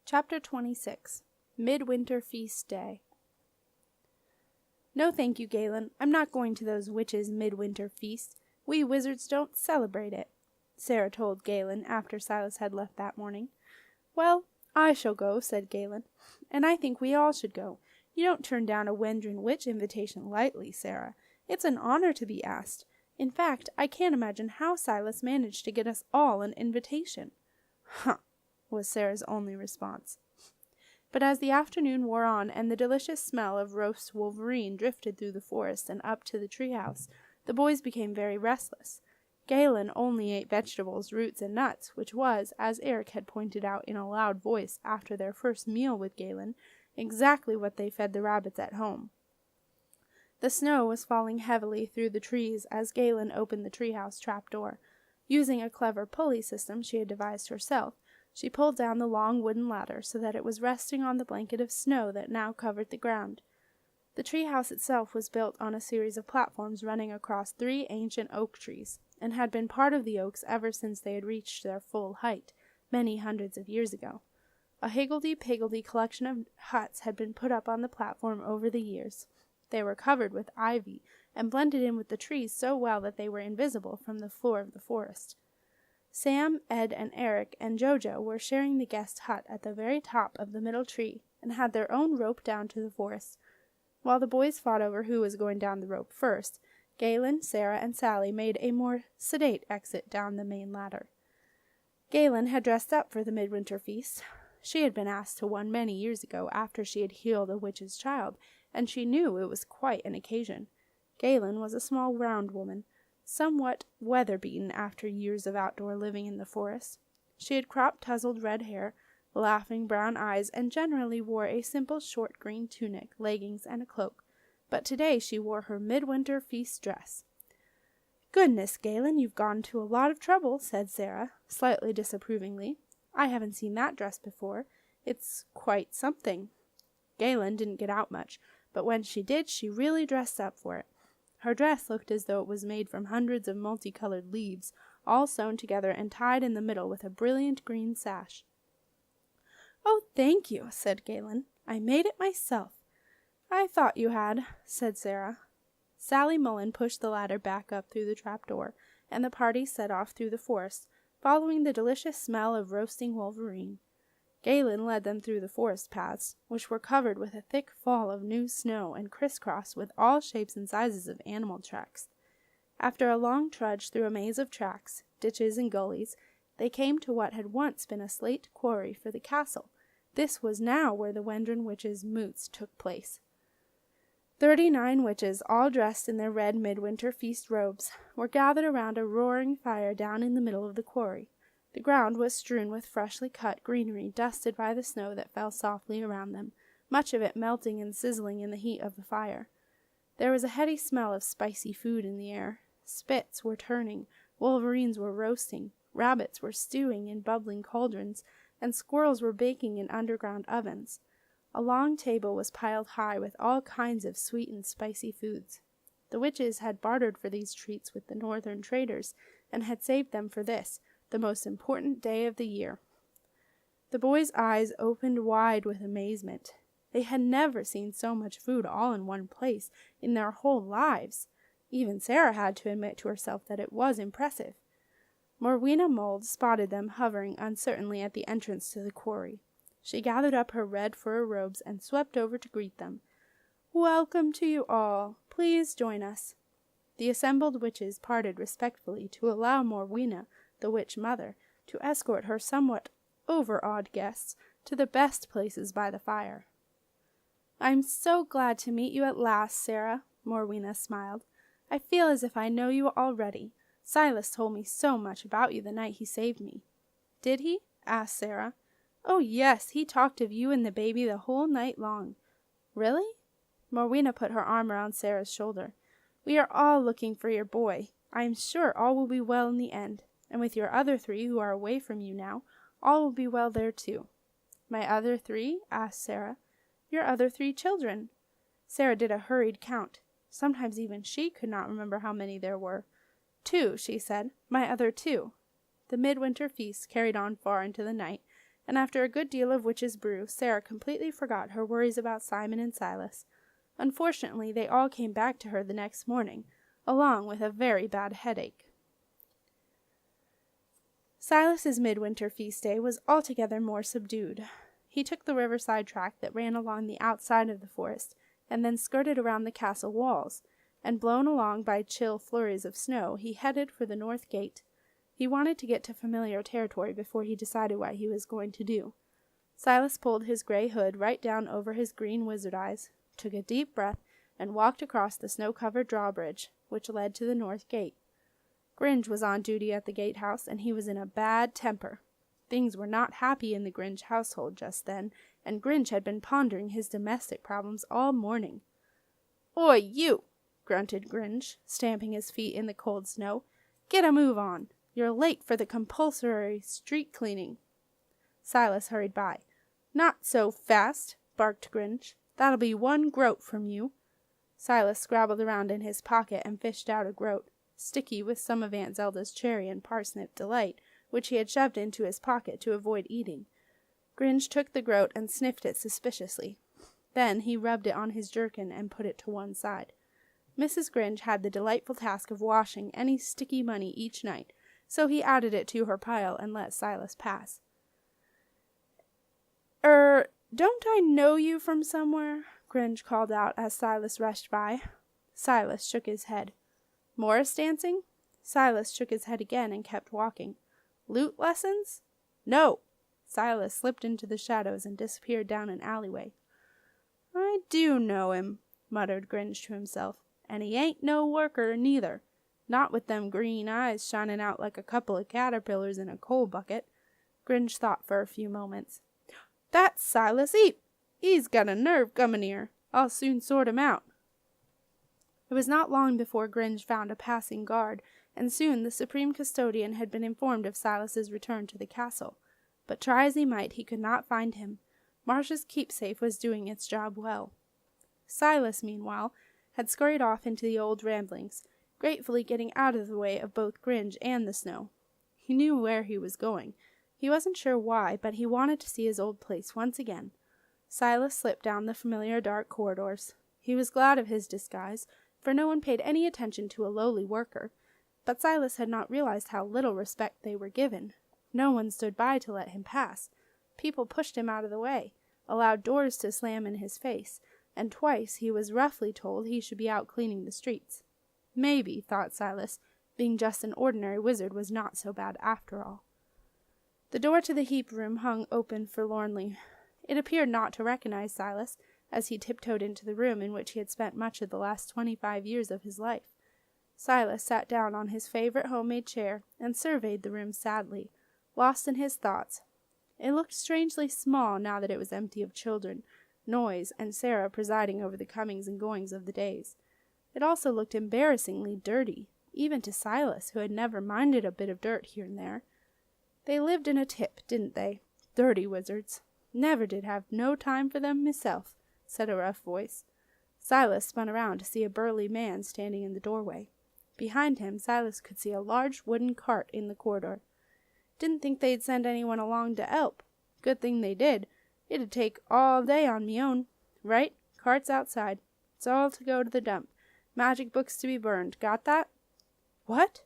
Chapter 26. Midwinter Feast Day. "No, thank you, Galen. I'm not going to those witches' midwinter feast. We wizards don't celebrate it," Sarah told Galen after Silas had left that morning. "Well, I shall go," said Galen, "and I think we all should go. You don't turn down a Wendron witch invitation lightly, Sarah. It's an honor to be asked. In fact, I can't imagine how Silas managed to get us all an invitation." "Huh," was Sarah's only response. But as the afternoon wore on and the delicious smell of roast wolverine drifted through the forest and up to the treehouse, the boys became very restless. Galen only ate vegetables, roots, and nuts, which was, as Eric had pointed out in a loud voice after their first meal with Galen, exactly what they fed the rabbits at home. The snow was falling heavily through the trees as Galen opened the treehouse trapdoor. Using a clever pulley system she had devised herself, she pulled down the long wooden ladder so that it was resting on the blanket of snow that now covered the ground. The treehouse itself was built on a series of platforms running across 3 ancient oak trees, and had been part of the oaks ever since they had reached their full height, many hundreds of years ago. A higgledy-piggledy collection of huts had been put up on the platform over the years. They were covered with ivy, and blended in with the trees so well that they were invisible from the floor of the forest. Sam, Ed, and Eric and Jojo were sharing the guest hut at the very top of the middle tree, and had their own rope down to the forest. While the boys fought over who was going down the rope first, Galen, Sarah, and Sally made a more sedate exit down the main ladder. Galen had dressed up for the midwinter feast. She had been asked to one many years ago after she had healed a witch's child, and she knew it was quite an occasion. Galen was a small round woman, somewhat weather-beaten after years of outdoor living in the forest. She had crop-tousled red hair, laughing brown eyes, and generally wore a simple short green tunic, leggings, and a cloak. But today she wore her midwinter feast dress. "Goodness, Galen, you've gone to a lot of trouble," said Sarah, slightly disapprovingly. "I haven't seen that dress before. It's quite something." Galen didn't get out much, but when she did, she really dressed up for it. Her dress looked as though it was made from hundreds of multicolored leaves, all sewn together and tied in the middle with a brilliant green sash. "Oh, thank you," said Galen. "I made it myself." "I thought you had," said Sarah. Sally Mullen pushed the ladder back up through the trapdoor, and the party set off through the forest, following the delicious smell of roasting wolverine. Galen led them through the forest paths, which were covered with a thick fall of new snow and crisscrossed with all shapes and sizes of animal tracks. After a long trudge through a maze of tracks, ditches, and gullies, they came to what had once been a slate quarry for the castle. This was now where the Wendron witches' moots took place. 39 witches, all dressed in their red midwinter feast robes, were gathered around a roaring fire down in the middle of the quarry. The ground was strewn with freshly cut greenery dusted by the snow that fell softly around them, much of it melting and sizzling in the heat of the fire. There was a heady smell of spicy food in the air. Spits were turning, wolverines were roasting, rabbits were stewing in bubbling cauldrons, and squirrels were baking in underground ovens. A long table was piled high with all kinds of sweet and spicy foods. The witches had bartered for these treats with the northern traders, and had saved them for this, the most important day of the year. The boys' eyes opened wide with amazement. They had never seen so much food all in one place in their whole lives. Even Sarah had to admit to herself that it was impressive. Morwena Mould spotted them hovering uncertainly at the entrance to the quarry. She gathered up her red fur robes and swept over to greet them. "Welcome to you all. Please join us." The assembled witches parted respectfully to allow Morwena, the witch mother, to escort her somewhat overawed guests to the best places by the fire. "I'm so glad to meet you at last, Sarah," Morwena smiled. "I feel as if I know you already. Silas told me so much about you the night he saved me." "Did he?" asked Sarah. "Oh, yes, he talked of you and the baby the whole night long." "Really?" Morwena put her arm around Sarah's shoulder. "We are all looking for your boy. I am sure all will be well in the end. And with your other 3 who are away from you now, all will be well there too." "My other 3?" asked Sarah. "Your other 3 children." Sarah did a hurried count. Sometimes even she could not remember how many there were. 2, she said. "My other 2. The midwinter feast carried on far into the night, and after a good deal of witch's brew, Sarah completely forgot her worries about Simon and Silas. Unfortunately, they all came back to her the next morning, along with a very bad headache. Silas's midwinter feast day was altogether more subdued. He took the riverside track that ran along the outside of the forest, and then skirted around the castle walls, and blown along by chill flurries of snow, he headed for the north gate. He wanted to get to familiar territory before he decided what he was going to do. Silas pulled his gray hood right down over his green wizard eyes, took a deep breath, and walked across the snow-covered drawbridge, which led to the north gate. Gringe was on duty at the gatehouse, and he was in a bad temper. Things were not happy in the Gringe household just then, and Gringe had been pondering his domestic problems all morning. "Oi, you!" grunted Gringe, stamping his feet in the cold snow. "Get a move on! You're late for the compulsory street cleaning." Silas hurried by. "Not so fast!" barked Gringe. "That'll be one groat from you." Silas scrabbled around in his pocket and fished out a groat, sticky with some of Aunt Zelda's cherry and parsnip delight, which he had shoved into his pocket to avoid eating. Gringe took the groat and sniffed it suspiciously. Then he rubbed it on his jerkin and put it to one side. Mrs. Gringe had the delightful task of washing any sticky money each night, so he added it to her pile and let Silas pass. Don't I know you from somewhere?" Gringe called out as Silas rushed by. Silas shook his head. "Morris dancing?" Silas shook his head again and kept walking. "Lute lessons?" "No." Silas slipped into the shadows and disappeared down an alleyway. "I do know him," muttered Gringe to himself, "and he ain't no worker, neither. Not with them green eyes shining out like a couple of caterpillars in a coal bucket." Gringe thought for a few moments. "That's Silas Heap. He's got a nerve comin' here. I'll soon sort him out." It was not long before Gringe found a passing guard, and soon the supreme custodian had been informed of Silas's return to the castle. But try as he might, he could not find him. Marsh's keepsafe was doing its job well. Silas, meanwhile, had scurried off into the old ramblings, gratefully getting out of the way of both Gringe and the snow. He knew where he was going. He wasn't sure why, but he wanted to see his old place once again. Silas slipped down the familiar dark corridors. He was glad of his disguise, for no one paid any attention to a lowly worker. But Silas had not realized how little respect they were given. No one stood by to let him pass. People pushed him out of the way, allowed doors to slam in his face, and twice he was roughly told he should be out cleaning the streets. Maybe, thought Silas, being just an ordinary wizard was not so bad after all. The door to the heap room hung open forlornly. It appeared not to recognize Silas, as he tiptoed into the room in which he had spent much of the last 25 years of his life. Silas sat down on his favorite homemade chair and surveyed the room sadly, lost in his thoughts. It looked strangely small now that it was empty of children, noise, and Sarah presiding over the comings and goings of the days. It also looked embarrassingly dirty, even to Silas, who had never minded a bit of dirt here and there. They lived in a tip, didn't they? Dirty wizards. Never did have no time for them myself, said a rough voice. Silas spun around to see a burly man standing in the doorway. Behind him, Silas could see a large wooden cart in the corridor. Didn't think they'd send anyone along to help. Good thing they did. It'd take all day on me own. Right? Cart's outside. It's all to go to the dump. Magic books to be burned. Got that? What?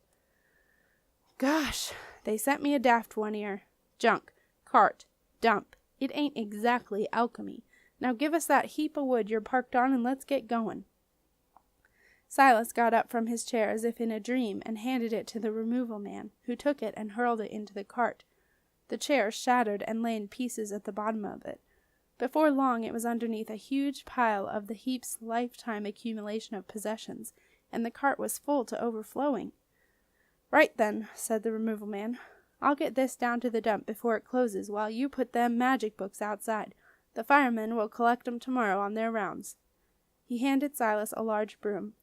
Gosh, they sent me a daft one here. Junk. Cart. Dump. It ain't exactly alchemy. Now give us that heap of wood you're parked on and let's get going. Silas got up from his chair as if in a dream and handed it to the removal man, who took it and hurled it into the cart. The chair shattered and lay in pieces at the bottom of it. Before long it was underneath a huge pile of the heap's lifetime accumulation of possessions, and the cart was full to overflowing. Right then, said the removal man. I'll get this down to the dump before it closes while you put them magic books outside. The firemen will collect 'em tomorrow on their rounds. He handed Silas a large broom.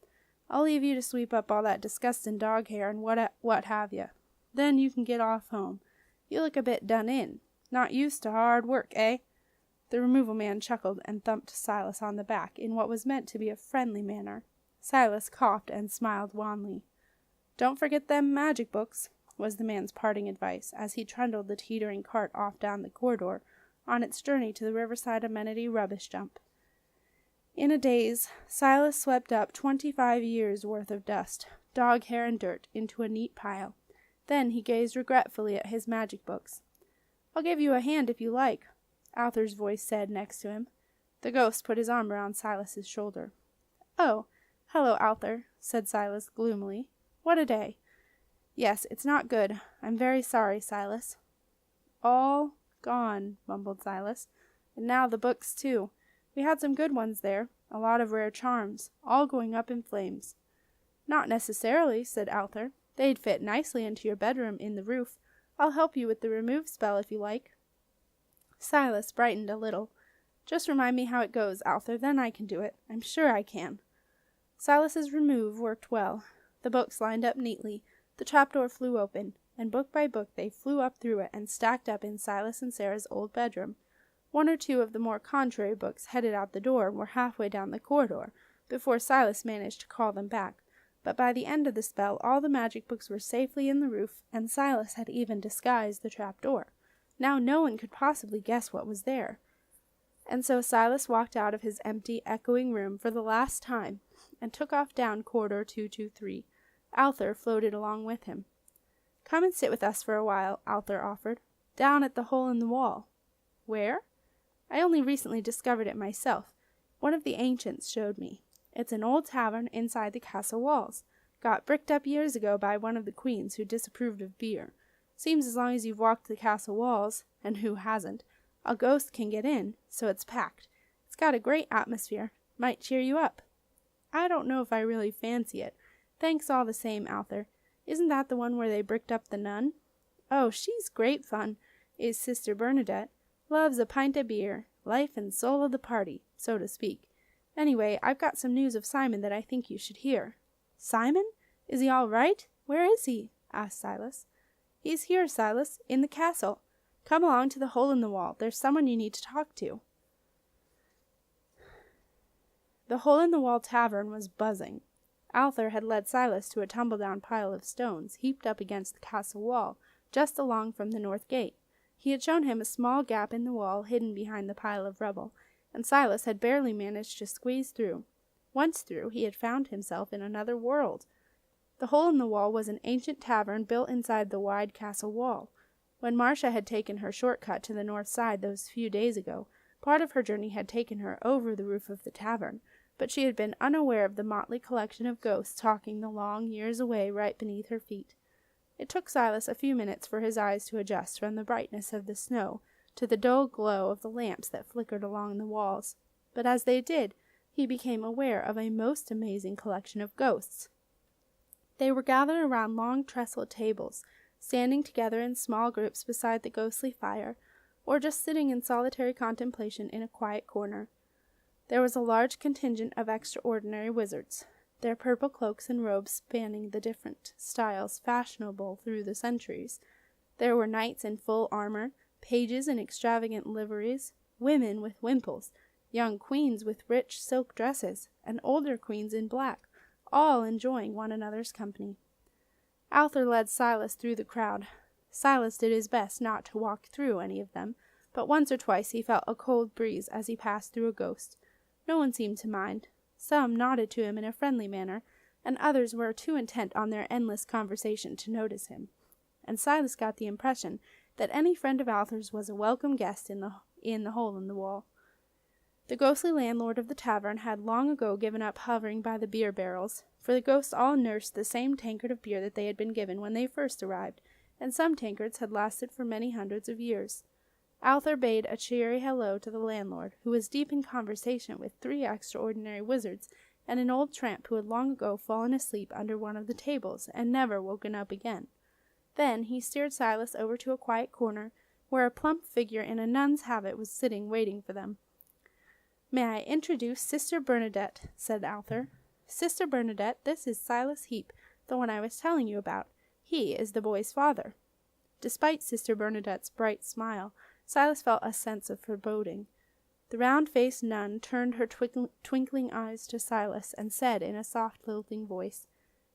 I'll leave you to sweep up all that disgusting dog hair and what have you. Then you can get off home. You look a bit done in. Not used to hard work, eh? The removal man chuckled and thumped Silas on the back in what was meant to be a friendly manner. Silas coughed and smiled wanly. Don't forget them magic books. was the man's parting advice, as he trundled the teetering cart off down the corridor on its journey to the Riverside Amenity rubbish dump. In a daze, Silas swept up 25 years' worth of dust, dog hair and dirt, into a neat pile. Then he gazed regretfully at his magic books. "I'll give you a hand if you like," Arthur's voice said next to him. The ghost put his arm around Silas's shoulder. "Oh, hello, Arthur," said Silas gloomily. "What a day." "Yes, it's not good. I'm very sorry, Silas." "All gone," mumbled Silas. "And now the books, too. We had some good ones there, a lot of rare charms, all going up in flames." "Not necessarily," said Arthur. "They'd fit nicely into your bedroom in the roof. I'll help you with the remove spell if you like." Silas brightened a little. "Just remind me how it goes, Arthur, then I can do it. I'm sure I can." Silas's remove worked well. The books lined up neatly, the trapdoor flew open, and book by book they flew up through it and stacked up in Silas and Sarah's old bedroom. One or two of the more contrary books headed out the door and were halfway down the corridor before Silas managed to call them back, but by the end of the spell all the magic books were safely in the roof, and Silas had even disguised the trapdoor. Now no one could possibly guess what was there. And so Silas walked out of his empty, echoing room for the last time, and took off down corridor 223. Arthur floated along with him. "Come and sit with us for a while," Arthur offered. "Down at the hole in the wall." "Where?" "I only recently discovered it myself. One of the ancients showed me. It's an old tavern inside the castle walls. Got bricked up years ago by one of the queens who disapproved of beer. Seems as long as you've walked the castle walls, and who hasn't, a ghost can get in, so it's packed. It's got a great atmosphere. Might cheer you up." "I don't know if I really fancy it. Thanks all the same, Arthur. Isn't that the one where they bricked up the nun?" "Oh, she's great fun, is Sister Bernadette. Loves a pint of beer. Life and soul of the party, so to speak. Anyway, I've got some news of Simon that I think you should hear." "Simon? Is he all right? Where is he?" asked Silas. "He's here, Silas, in the castle. Come along to the hole in the wall. There's someone you need to talk to." The hole-in-the-wall tavern was buzzing. Arthur had led Silas to a tumble-down pile of stones heaped up against the castle wall, just along from the north gate. He had shown him a small gap in the wall hidden behind the pile of rubble, and Silas had barely managed to squeeze through. Once through, he had found himself in another world. The hole in the wall was an ancient tavern built inside the wide castle wall. When Marcia had taken her shortcut to the north side those few days ago, part of her journey had taken her over the roof of the tavern, but she had been unaware of the motley collection of ghosts talking the long years away right beneath her feet. It took Silas a few minutes for his eyes to adjust from the brightness of the snow to the dull glow of the lamps that flickered along the walls, but as they did, he became aware of a most amazing collection of ghosts. They were gathered around long trestled tables, standing together in small groups beside the ghostly fire, or just sitting in solitary contemplation in a quiet corner. There was a large contingent of extraordinary wizards, their purple cloaks and robes spanning the different styles fashionable through the centuries. There were knights in full armor, pages in extravagant liveries, women with wimples, young queens with rich silk dresses, and older queens in black, all enjoying one another's company. Arthur led Silas through the crowd. Silas did his best not to walk through any of them, but once or twice he felt a cold breeze as he passed through a ghost. No one seemed to mind. Some nodded to him in a friendly manner, and others were too intent on their endless conversation to notice him. And Silas got the impression that any friend of Arthur's was a welcome guest in the hole in the wall. The ghostly landlord of the tavern had long ago given up hovering by the beer barrels, for the ghosts all nursed the same tankard of beer that they had been given when they first arrived, and some tankards had lasted for many hundreds of years. Arthur bade a cheery hello to the landlord, who was deep in conversation with 3 extraordinary wizards and an old tramp who had long ago fallen asleep under one of the tables and never woken up again. Then he steered Silas over to a quiet corner, where a plump figure in a nun's habit was sitting waiting for them. "May I introduce Sister Bernadette?" said Arthur. "Sister Bernadette, this is Silas Heap, the one I was telling you about. He is the boy's father." Despite Sister Bernadette's bright smile, Silas felt a sense of foreboding. The round-faced nun turned her twinkling eyes to Silas and said in a soft, lilting voice,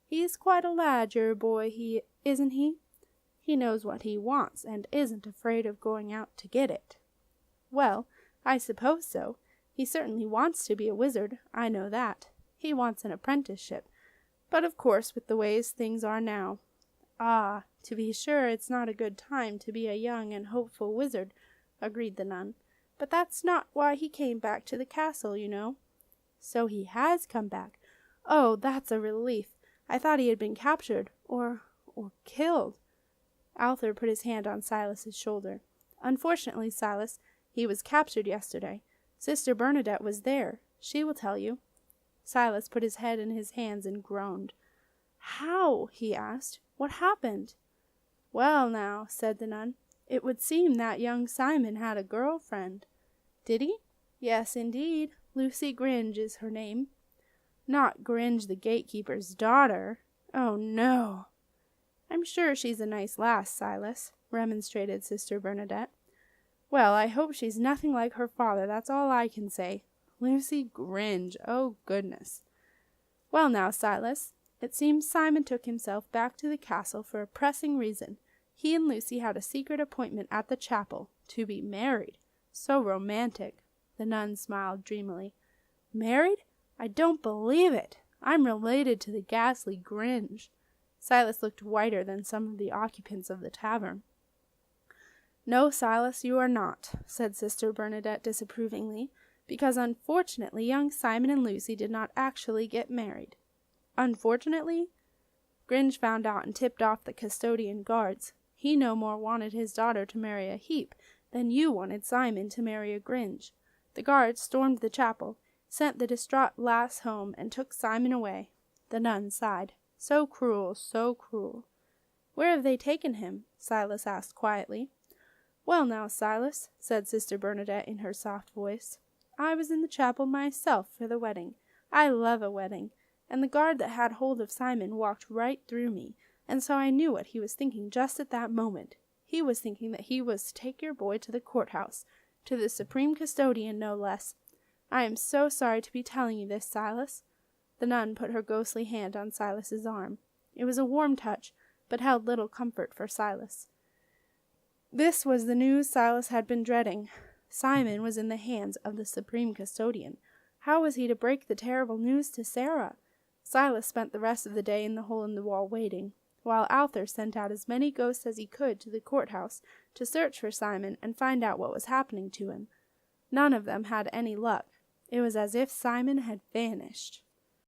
"He is quite a lad, your boy, isn't he? He knows what he wants, and isn't afraid of going out to get it." "Well, I suppose so. He certainly wants to be a wizard, I know that. He wants an apprenticeship. But of course, with the ways things are now—" "Ah, to be sure, it's not a good time to be a young and hopeful wizard," agreed the nun. "But that's not why he came back to the castle, you know." "So he has come back. Oh, that's a relief. I thought he had been captured, or killed." Arthur put his hand on Silas's shoulder. "Unfortunately, Silas, he was captured yesterday. Sister Bernadette was there. She will tell you." Silas put his head in his hands and groaned. "How?" he asked. "What happened?" "Well, now," said the nun, "it would seem that young Simon had a girl-friend." "Did he?" "Yes, indeed. Lucy Gringe is her name." "Not Gringe, the gatekeeper's daughter?" "Oh, no." "I'm sure she's a nice lass, Silas," remonstrated Sister Bernadette. "Well, I hope she's nothing like her father, that's all I can say. Lucy Gringe, oh goodness." "Well now, Silas, it seems Simon took himself back to the castle for a pressing reason. He and Lucy had a secret appointment at the chapel, to be married. So romantic." The nun smiled dreamily. "Married? I don't believe it. I'm related to the ghastly Gringe." Silas looked whiter than some of the occupants of the tavern. "No, Silas, you are not," said Sister Bernadette disapprovingly, "because unfortunately young Simon and Lucy did not actually get married." "Unfortunately?" "Gringe found out and tipped off the custodian guards. He no more wanted his daughter to marry a Heap than you wanted Simon to marry a Gringe. The guards stormed the chapel, sent the distraught lass home, and took Simon away." The nun sighed. "So cruel, so cruel." "Where have they taken him?" Silas asked quietly. "Well now, Silas," said Sister Bernadette in her soft voice, "I was in the chapel myself for the wedding. I love a wedding. And the guard that had hold of Simon walked right through me, and so I knew what he was thinking just at that moment. He was thinking that he was to take your boy to the courthouse, to the supreme custodian, no less. I am so sorry to be telling you this, Silas." The nun put her ghostly hand on Silas's arm. It was a warm touch, but held little comfort for Silas. This was the news Silas had been dreading. Simon was in the hands of the supreme custodian. How was he to break the terrible news to Sarah? Silas spent the rest of the day in the hole-in-the-wall waiting, while Arthur sent out as many ghosts as he could to the courthouse to search for Simon and find out what was happening to him. None of them had any luck. It was as if Simon had vanished.